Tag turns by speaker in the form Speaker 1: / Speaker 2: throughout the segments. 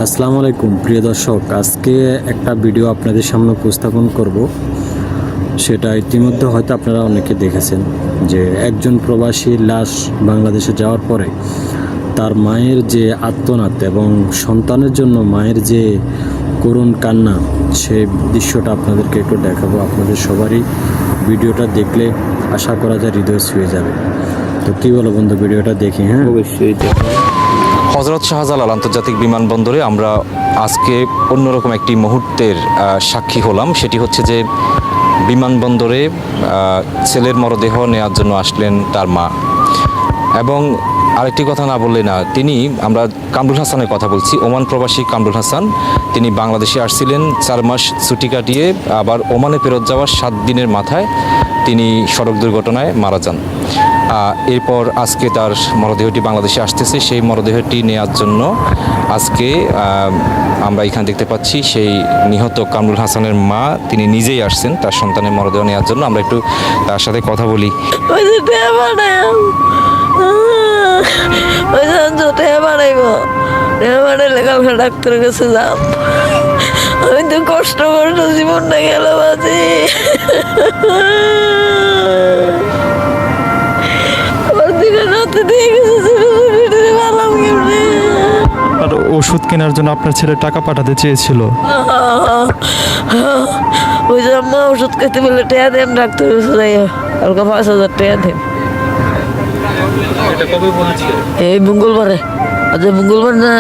Speaker 1: আসসালামু আলাইকুম প্রিয় দর্শক, আজকে একটা ভিডিও আপনাদের সামনে উপস্থাপন করব। সেটা ইতিমধ্যে হয়তো আপনারা অনেকে দেখেছেন যে একজন প্রবাসীর লাশ বাংলাদেশে যাওয়ার পরে তার মায়ের যে আর্তনাদ এবং সন্তানের জন্য মায়ের যে করুণ কান্না, সেই দৃশ্যটা আপনাদেরকে একটু দেখাবো। আপনাদের সবারই ভিডিওটা দেখলে আশা করা যায় হৃদয় ছুঁয়ে যাবে। তো কী বলো বন্ধু, ভিডিওটা দেখি? হ্যাঁ,
Speaker 2: অবশ্যই দেখুন।
Speaker 3: হযরত শাহজালাল আন্তর্জাতিক বিমানবন্দরে আমরা আজকে অন্যরকম একটি মুহূর্তের সাক্ষী হলাম। সেটি হচ্ছে যে বিমানবন্দরে ছেলের মরদেহ নেওয়ার জন্য আসলেন তার মা। এবং আরেকটি কথা না বললে না, আমরা কামরুল হাসানের কথা বলছি, ওমান প্রবাসী কামরুল হাসান। তিনি বাংলাদেশে আসছিলেন 4 মাস ছুটি কাটিয়ে, আবার ওমানে ফেরত যাওয়ার 7 দিনের মাথায় তিনি সড়ক দুর্ঘটনায় মারা যান। এরপর আজকে তার মরদেহটি বাংলাদেশে আসতেছে। সেই মরদেহটি নেওয়ার জন্য আজকে আমরা এখানে দেখতে পাচ্ছি সেই নিহত কামরুল হাসানের মা তিনি নিজেই আসছেন তার সন্তানের মরদেহ নেওয়ার জন্য। আমরা একটু তার সাথে কথা বলি।
Speaker 4: ডাক্তারের কাছে যাম, আমি তো কষ্ট জীবনটা গেল বাজে।
Speaker 2: আর ওষুধ কেনার জন্য আপনার ছেলে টাকা পাঠাতে চেয়েছিল।
Speaker 4: ওই যে আম্মা ওষুধ খেতে বলে টেয়া দেন, ডাক্তার যাই হালকা 5,000 টাকা দেন। এই মঙ্গলবারে, আজ মঙ্গলবার না,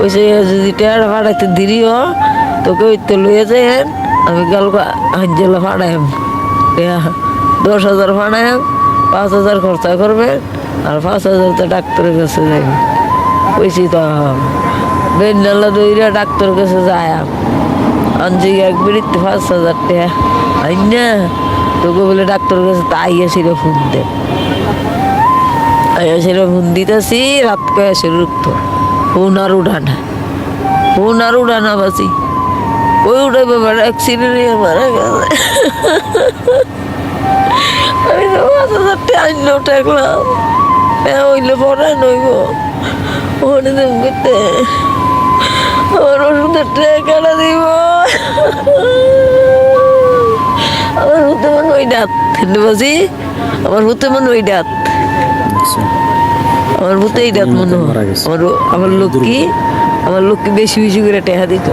Speaker 4: ওই যে যদি টেয়াটা পাঠাইতে দেরি হ তোকে ওই তো লইয়া যাই, আমি কালকে হাঞ্জেলা ফাড়াইম টেয়া 10,000 ফাড়াইম, 5,000 খরচা করবে আর 5,000 তো ডাক্তারের কাছে যাইবে। কইছি তো বেন্ডালা দইরা ডাক্তারের কাছে যায় আনছি এক বেরিতে 5,000 টাকা আই না, তোকে বলে ডাক্তারের কাছে তাই আসিল ফোন দে, আসিল ফোন দিতেছি রাত কয়ে আসে রুক্ত ফোন আর উঠানা বাসি ওই উঠে ব্যাপার অ্যাক্সিডেন্ট মারা গেছে। আমি তো 5,000 টাকা আনলেও ঠেকলাম, হইলে পড়ায় নইব ওখানে দেব করতে আমার ওষুধের টাকা দিব। আমার হতে মনে ওই ডাত বাজি, আমার হতে মনে ওই ডাত, আমার ভূতে এই ডাত মনে হয়। আমার লোককে বেশি বেশি করে টেহা দিত,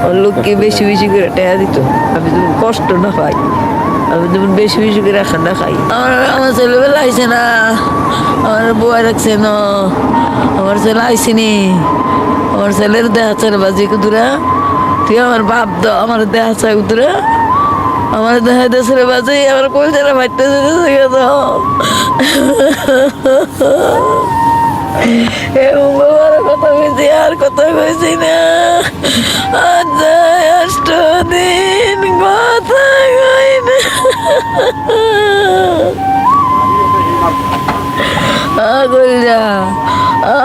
Speaker 4: আমার লোককে বেশি বেশি করে টেহা দিত। আমি তো কষ্ট না পাই, আমি তো বেশি বেশি করে খানা খাই। আমার ছেলেবেলা আইসে না, আমার বউয়া রাখছে না, আমার ছেলে আইসিনি, আমার ছেলের দেহা ছেলে বাজি কুদুরা, তুই আমার বাপ দ আমার দেহা চাই কুদুরা, আমার দেহা দেশে বাজি, আমার কোন ছেলে ভাইতে কথা কইছি আর কথা কইছি না, আজ 8 দিন কথা কই না।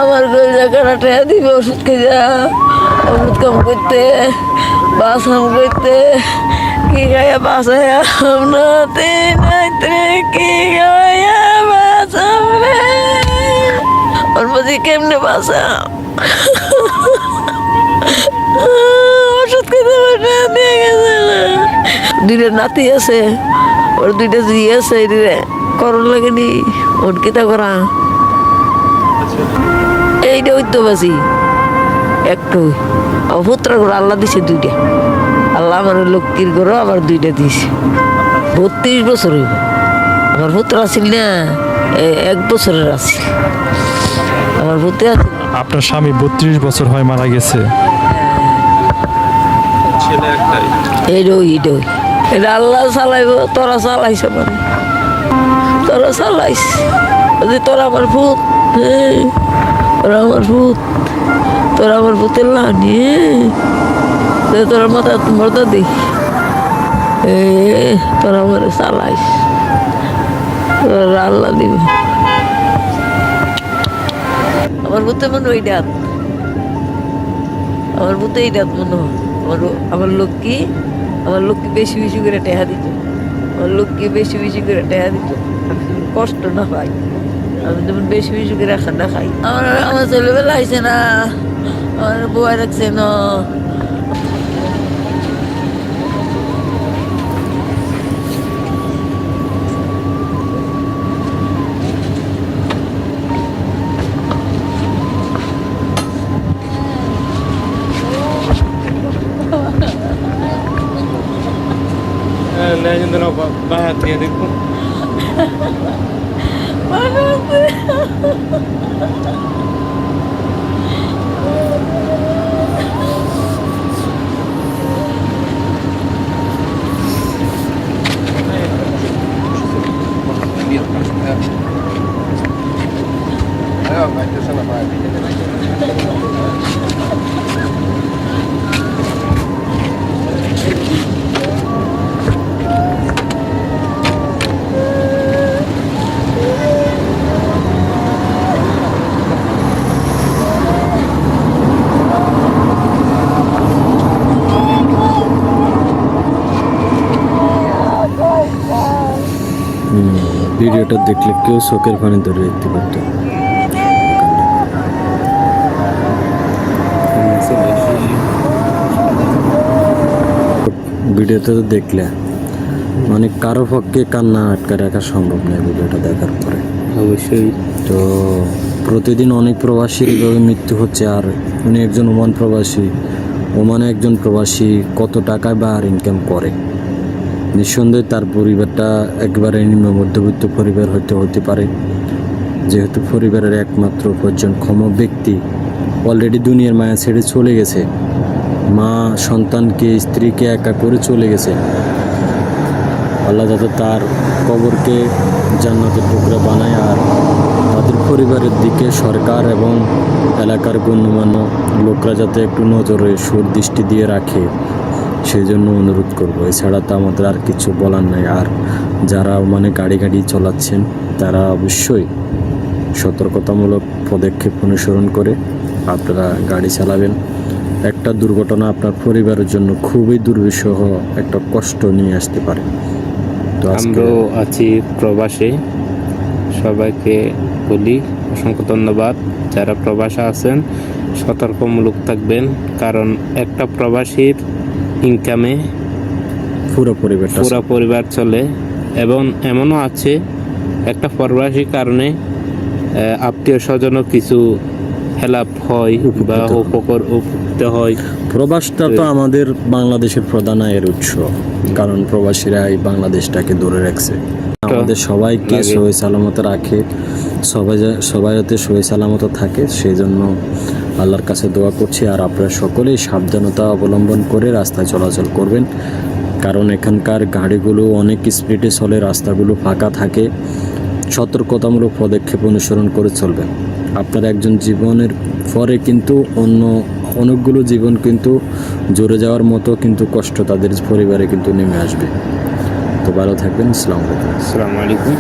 Speaker 4: আমার গলজা কাটাটা দিব ওষুধ খেয়ে ওষুধ কাম করতে বাসাম করতে কি গায়া বাসায় আমনাতে নাইতে কি গায়া বাসাম রে ওর মাঝে কেমনে বাসা ওষুধ খেতে দিয়ে গেছে। 2টা নাতি আছে, ওর 2টা জি আছে, করণ লাগেনি ওর কিতা করা এইটা হইতে বাসি একটু পুত্র করে আল্লাহ দিছে 2টা, আল্লাহ আমার লক্ষ্মীর করো আবার 2টা দিছে। 32 বছর হইব, আমার পুত্র আসিল না 1 বছরের আসিল, আমার পুত্র আসিল।
Speaker 2: আপনার স্বামী 32 বছর হয় মারা গেছে।
Speaker 4: এইটাই এটা আল্লাহ চালাইব, তোরা চালাইছে মানে তোরা চালাইস, তোরা আমার ভূত, তোরা আমার ভূত, তোরা আমার ভূতের লানি, তোরা মাথা মরতা দি তোরা আমার চালাইস, তোরা আল্লাহ দিবে। আমার ভূতে মনে ওই ডাত, আমার ভূতে এই ডাত মনে হয়। আমার লক্ষ্মী বেশি বেশি করে টেহা দিত, আমার লক্ষ্মী বেশি বেশি করে টেহা দিত, আমি কষ্ট না পাই, আমি যেমন বেশি বেশি করে খানা খাই। আমার ছেলেবেলা আইসে না, আমার বুয়া রাখছে না
Speaker 1: ভিডিওটা দেখলে কেউ চোখের পানি ধরে দেখতে পারত। ভিডিওতে তো দেখলে মানে কারো পক্ষে কান্না আটকে রাখা সম্ভব নয় ভিডিওটা দেখার পরে।
Speaker 5: অবশ্যই।
Speaker 1: তো প্রতিদিন অনেক প্রবাসীর এইভাবে মৃত্যু হচ্ছে। আর উনি একজন ওমান প্রবাসী, ওমানে একজন প্রবাসী কত টাকায় বা আর ইনকাম করে, নিঃসন্দেহে তার পরিবারটা একবারে নিম্ন মধ্যবিত্ত পরিবার হতে পারে। যেহেতু পরিবারের একমাত্র উপার্জনক্ষম ব্যক্তি অলরেডি দুনিয়ার মায়া ছেড়ে চলে গেছে, মা সন্তানকে স্ত্রীকে একা করে চলে গেছে। আল্লাহ যাতে তার কবরকে জান্নাতের টুকরা বানায় আর তাদের পরিবারের দিকে সরকার এবং এলাকার গণ্যমান্য লোকরা যাতে একটু নজরে সুদৃষ্টি দিয়ে রাখে, সেই জন্য অনুরোধ করবো। এছাড়া তো আমাদের আর কিছু বলার নাই। আর যারা মানে গাড়ি চালাচ্ছেন তারা অবশ্যই সতর্কতামূলক পদক্ষেপ অনুসরণ করে আপনারা গাড়ি চালাবেন। একটা দুর্ঘটনা আপনার পরিবারের জন্য খুবই দুর্বিষহ একটা কষ্ট নিয়ে আসতে পারে। তো
Speaker 5: আমরাও আছি প্রবাসে, সবাইকে বলি অসংখ্য ধন্যবাদ। যারা প্রবাসে আছেন সতর্কমূলক থাকবেন, কারণ একটা প্রবাসীর ইনকামে
Speaker 1: পুরো
Speaker 5: পরিবার চলে। এবং এমনও আছে একটা প্রবাসী কারণে আত্মীয় স্বজনও কিছু হেল্প হয় বা উপকৃত হয়।
Speaker 1: প্রবাসটা তো আমাদের বাংলাদেশের প্রধান আয়ের উৎস, কারণ প্রবাসীরাই বাংলাদেশটাকে ধরে রাখছে। আমাদের সবাইকে সহি সালামত রাখে, সবাই যাতে সহি সালামত থাকে, সেই জন্য আল্লাহর কাছে দোয়া করছি। আর আপনারা সকলেই সাবধানতা অবলম্বন করে রাস্তায় চলাচল করবেন, কারণ এখানকার গাড়িগুলো অনেক স্পিডে চলে, রাস্তাগুলো ফাঁকা থাকে। সতর্কতামূলক পদক্ষেপ অনুসরণ করে চলবেন। আপনার একজন জীবনের পরে কিন্তু অনেকগুলো জীবন কিন্তু জুড়ে যাওয়ার মতো কিন্তু কষ্ট তাদের পরিবারে কিন্তু নেমে আসবে। তো ভালো থাকবেন। আসসালামু আলাইকুম।
Speaker 5: আসসালামু আলাইকুম।